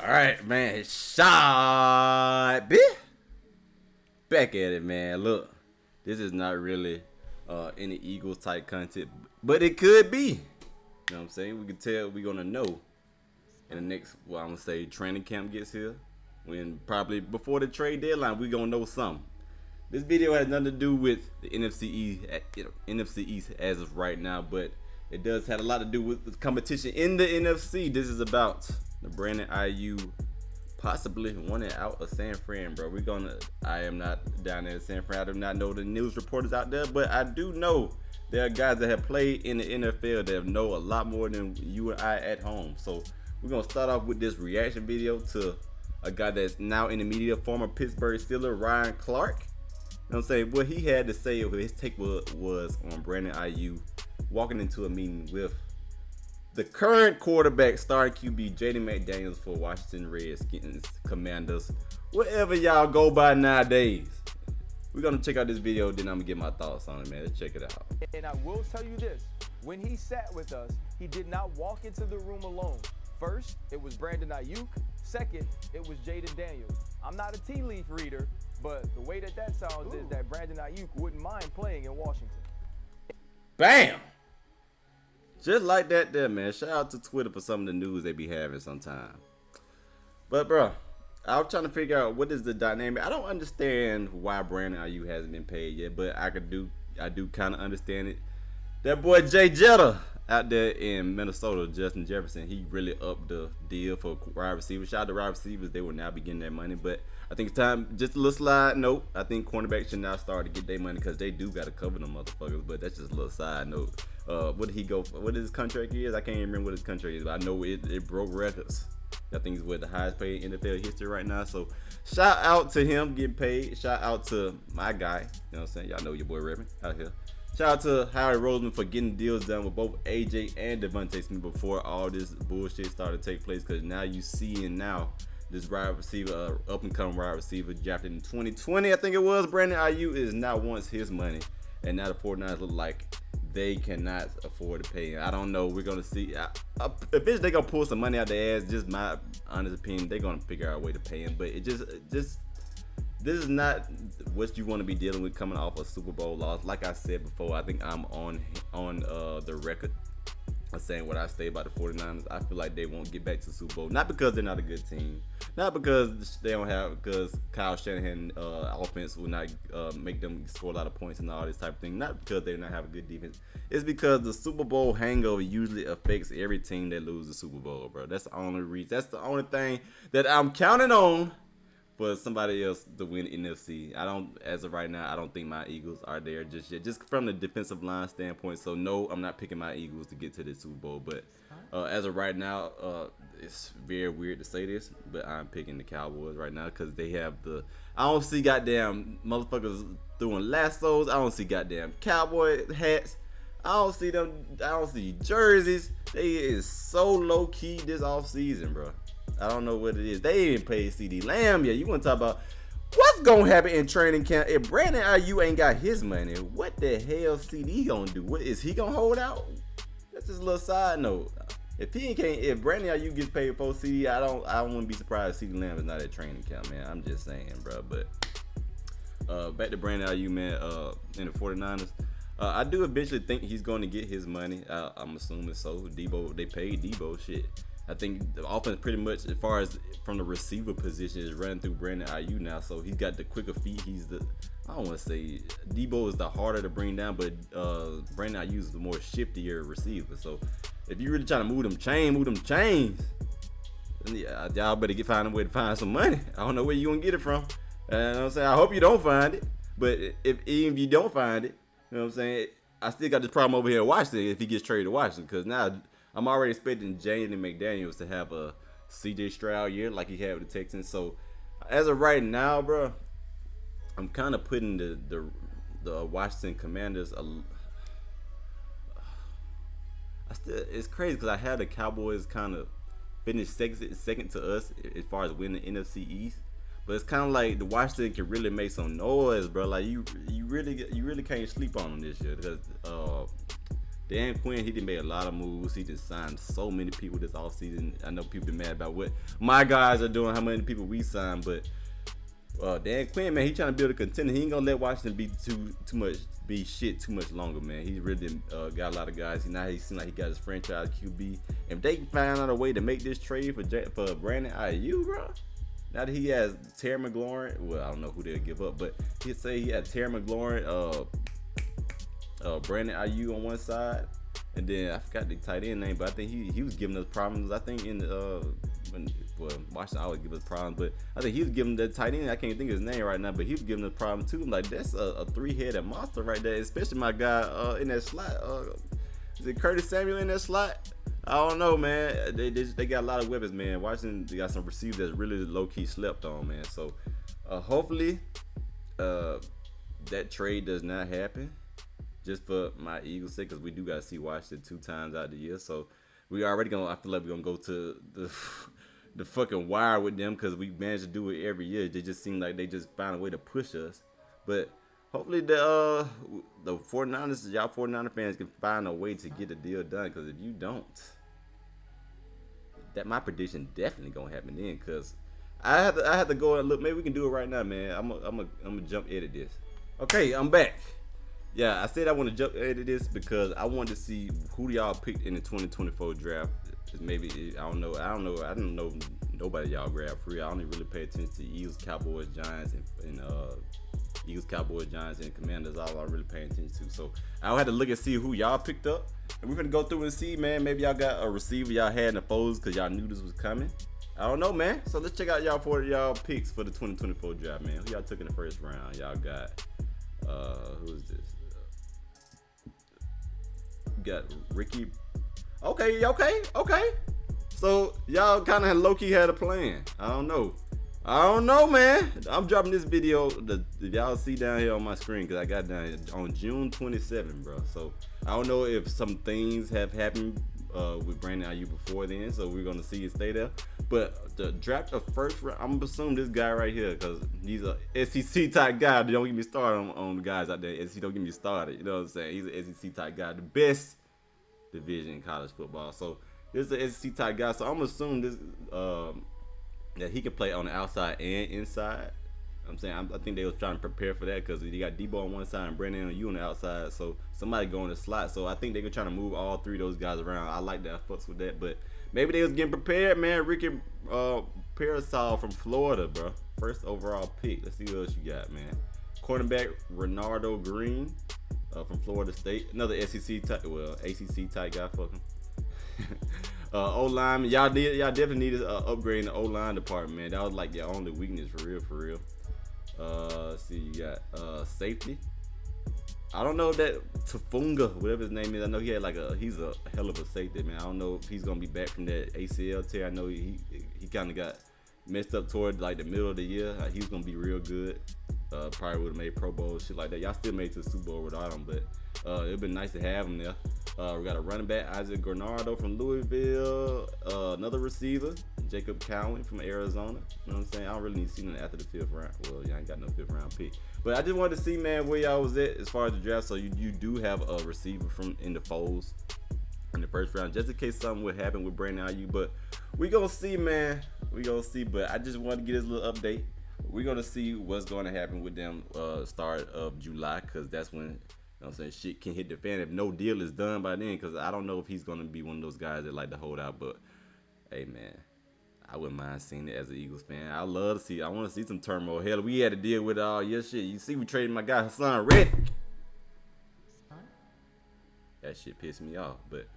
Alright, man. Shot, bitch. Back at it, man. Look, this is not really any Eagles type content, but it could be. You know what I'm saying? We can tell we're going to know in the next, well, I'm going to say training camp gets here. When probably before the trade deadline, we're going to know something. This video has nothing to do with the NFC East as of right now, but it does have a lot to do with the competition in the NFC. This is about the Brandon Aiyuk possibly wanting out of San Fran, bro. I am not down there in San Fran. I do not know the news reporters out there, but I do know there are guys that have played in the NFL that know a lot more than you and I at home. So we're going to start off with this reaction video to a guy that's now in the media, former Pittsburgh Steeler, Ryan Clark. You know what I'm saying? What he had to say, his take was on Brandon Aiyuk walking into a meeting with the current quarterback, starting QB, Jaden McDaniels for Washington Redskins, Commanders, whatever y'all go by nowadays. We're going to check out this video, then I'm going to get my thoughts on it, man. Let's check it out. And I will tell you this. When he sat with us, he did not walk into the room alone. First, it was Brandon Aiyuk. Second, it was Jaden Daniels. I'm not a tea leaf reader, but the way that sounds is that Brandon Aiyuk wouldn't mind playing in Washington. Bam! Just like that there, man. Shout out to Twitter for some of the news they be having sometimes. But, bro, I was trying to figure out what is the dynamic. I don't understand why Brandon Aiyuk hasn't been paid yet, but I do kind of understand it. That boy Jay Jetta out there in Minnesota, Justin Jefferson, he really upped the deal for wide receivers. Shout out to wide receivers, they will now be getting their money. But I think it's time, just a little slide note, I think cornerbacks should now start to get their money because they do got to cover them motherfuckers. But that's just a little side note. What did he go for? What his contract is? I can't even remember what his contract is, but I know it broke records. I think he's with the highest paid in NFL history right now. So shout out to him getting paid. Shout out to my guy. You know what I'm saying? Y'all know your boy Redmond out here. Shout out to Howie Roseman for getting deals done with both AJ and Devontae Smith before all this bullshit started to take place. Because now you seeing now this wide receiver, up and coming wide receiver drafted in 2020, I think it was, Brandon Aiyuk is now wants his money, and now the 49ers look like they cannot afford to pay him. I don't know. We're gonna see. Eventually they're gonna pull some money out their ass. Just my honest opinion. They're gonna figure out a way to pay him. But it just this is not what you want to be dealing with coming off a Super Bowl loss. Like I said before, I think I'm on the record of saying what I say about the 49ers. I feel like they won't get back to the Super Bowl. Not because they're not a good team. Not because they don't have, because Kyle Shanahan offense will not make them score a lot of points and all this type of thing. Not because they don't have a good defense. It's because the Super Bowl hangover usually affects every team that loses the Super Bowl, bro. That's the only reason. That's the only thing that I'm counting on for somebody else to win NFC. As of right now, I don't think my Eagles are there just yet. Just from the defensive line standpoint. So no, I'm not picking my Eagles to get to the Super Bowl. But as of right now, it's very weird to say this, but I'm picking the Cowboys right now because they have I don't see goddamn motherfuckers throwing lassos. I don't see goddamn cowboy hats. I don't see jerseys. They is so low key this off season, bro. I don't know what it is. They ain't paid CD Lamb yet. You want to talk about what's gonna happen in training camp if Brandon Aiyuk ain't got his money? What the hell CD gonna do? What is he gonna hold out? That's just a little side note. If Brandon Aiyuk gets paid for CD, I wouldn't be surprised if CD Lamb is not at training camp, man. I'm just saying, bro. But back to Brandon Aiyuk, man. In the 49ers. I do eventually think he's going to get his money. I'm assuming so. They paid Debo shit. I think the offense pretty much, as far as from the receiver position, is running through Brandon Aiyuk now. So he's got the quicker feet. I don't want to say Debo is the harder to bring down, but Brandon Aiyuk is the more shiftier receiver. So if you really trying to move them chains, then y'all better find a way to find some money. I don't know where you gonna get it from. You know what I'm saying? I hope you don't find it. But even if you don't find it, you know what I'm saying? I still got this problem over here in Washington if he gets traded to Washington, because now I'm already expecting Jaden McDaniels to have a CJ Stroud year like he had with the Texans. So as of right now, bro, I'm kind of putting the Washington Commanders. It's crazy because I had the Cowboys kind of finish second to us as far as winning the NFC East. But it's kind of like the Washington can really make some noise, bro. Like you really can't sleep on them this year because Dan Quinn, he done made a lot of moves. He just signed so many people this offseason. I know people been mad about what my guys are doing, how many people we signed, but Dan Quinn, man, he trying to build a contender. He ain't gonna let Washington be too much longer, man. He really got a lot of guys. He seems like he got his franchise QB. If they can find out a way to make this trade for Brandon Aiyuk, bro. Now that he has Terry McLaurin, well, I don't know who they'll give up, but he'd say he had Terry McLaurin, Brandon Aiyuk on one side, and then I forgot the tight end name, but I think he was giving us problems. I think in Washington always give us problems, but I think he was giving the tight end. I can't think of his name right now, but he was giving us problems too. I'm like, that's a three-headed monster right there, especially my guy in that slot. Is it Curtis Samuel in that slot? I don't know, man. They got a lot of weapons, man. Washington, they got some receivers that's really low-key slept on, man. So hopefully that trade does not happen. Just for my Eagles' sake, because we do got to see Washington 2 times out of the year. So we already I feel like we're going to go to the fucking wire with them because we managed to do it every year. They just seem like they just find a way to push us. But hopefully the 49ers, y'all 49er fans can find a way to get the deal done, because if you don't, that my prediction definitely going to happen then, because I have to go and look. Maybe we can do it right now, man. I'm gonna jump edit this. Okay, I'm back. Yeah, I said I want to jump into this because I wanted to see who y'all picked in the 2024 draft. Maybe I don't know nobody y'all grabbed for real. I only really pay attention to Eagles, Cowboys, Giants, and Eagles, Cowboys, Giants, and Commanders. All I'm really paying attention to. So I'll have to look and see who y'all picked up, and we're gonna go through and see, man. Maybe y'all got a receiver y'all had in the foes because y'all knew this was coming. I don't know, man. So let's check out y'all picks for the 2024 draft, man. Who y'all took in the first round? Y'all got who is this? Got Ricky. Okay. So y'all kind of low-key had a plan. I don't know, man. I'm dropping this video. If y'all see down here on my screen, because I got down here on June 27, bro. So I don't know if some things have happened with Brandon Aiyuk before then. So we're gonna see it stay there. But the draft of first round, I'm assuming this guy right here, because he's a SEC type guy. Don't get me started on the guys out there. SEC, don't get me started. You know what I'm saying? He's an SEC type guy, the best division in college football. So this is an SEC type guy. So I'm assuming this that he can play on the outside and inside. I'm saying I think they was trying to prepare for that because you got Debo on one side and Brandon on you on the outside. So somebody go in the slot. So I think they were trying to move all three of those guys around. I like that. I fucks with that. But maybe they was getting prepared, man. Ricky Parasol from Florida, bro. First overall pick. Let's see what else you got, man. Cornerback Renardo Green from Florida State. Another SEC type, ACC type guy. Fuck him. O-line, y'all definitely needed upgrade in the O-line department, man. That was like your only weakness for real. Let's see, you got safety. I don't know if that Tafunga, whatever his name is. I know he's a hell of a safety, man. I don't know if he's gonna be back from that ACL tear. I know he kind of got messed up toward like the middle of the year. He was gonna be real good. Probably would have made Pro Bowl, shit like that. Y'all still made it to the Super Bowl without him, but it'd been nice to have him there. We got a running back, Isaac Granado from Louisville. Another receiver, Jacob Cowan from Arizona. You know what I'm saying? I don't really need to see nothing after the 5th round. Well, y'all ain't got no 5th round pick. But I just wanted to see, man, where y'all was at as far as the draft. So you do have a receiver from in the folds in the first round, just in case something would happen with Brandon Aiyuk. But we gonna see, man. We gonna see. But I just wanted to get this little update. We're gonna see what's gonna happen with them start of July, because that's when, you know what I'm saying, shit can hit the fan if no deal is done by then, because I don't know if he's gonna be one of those guys that like to hold out. But hey, man, I wouldn't mind seeing it as an Eagles fan. I want to see some turmoil. Hell, we had to deal with all your shit. You see, we traded my guy Hassan Reddick. That shit pissed me off. But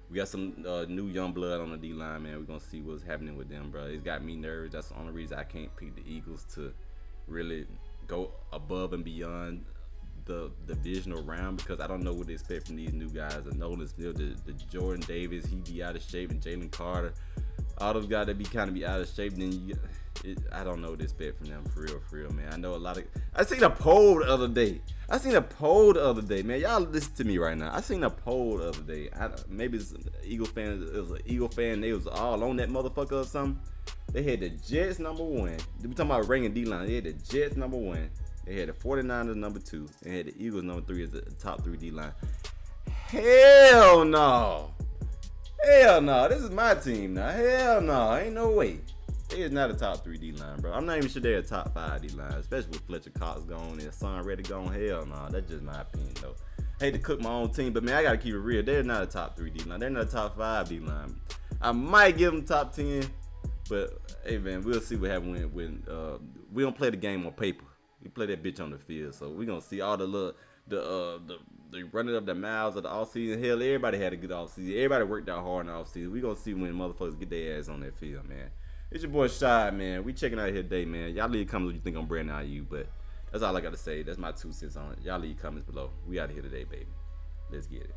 we got some new young blood on the D-line, man. We're going to see what's happening with them, bro. It's got me nervous. That's the only reason I can't pick the Eagles to really go above and beyond the divisional round, because I don't know what to expect from these new guys. The Nolan Smith, the Jordan Davis, he be out of shape, and Jalen Carter. All those guys that be out of shape, then I don't know what to expect from them, for real, man. I know a lot of. I seen a poll the other day, man. Y'all listen to me right now. I seen a poll the other day. Maybe it's an Eagle fan. It was an Eagle fan. They was all on that motherfucker or something. They had the Jets number 1. We talking about ranking D-line. They had the Jets number 1. They had the 49ers number 2. They had the Eagles number 3 as the top 3 D-line. Hell no. Hell no. This is my team now. Hell no. Ain't no way. They is not a top 3 D-line, bro. I'm not even sure they're a top 5 D-line, especially with Fletcher Cox gone and Son Reddy gone. Hell no. That's just my opinion, though. Hate to cook my own team, but man, I gotta keep it real. They're not a top 3 D-line. They're not a top 5 D-line. I might give them top 10, but hey man, we'll see what happens when we don't play the game on paper. We play that bitch on the field. So we gonna see all the running up the miles of the offseason. Hell, everybody had a good offseason. Everybody worked out hard in the offseason. We gonna see when motherfuckers get their ass on that field, man. It's your boy Shad, man. We checking out here today, man. Y'all leave comments what you think on Brandon Aiyuk, but that's all I got to say. That's my 2 cents on it. Y'all leave comments below. We out of here today, baby. Let's get it.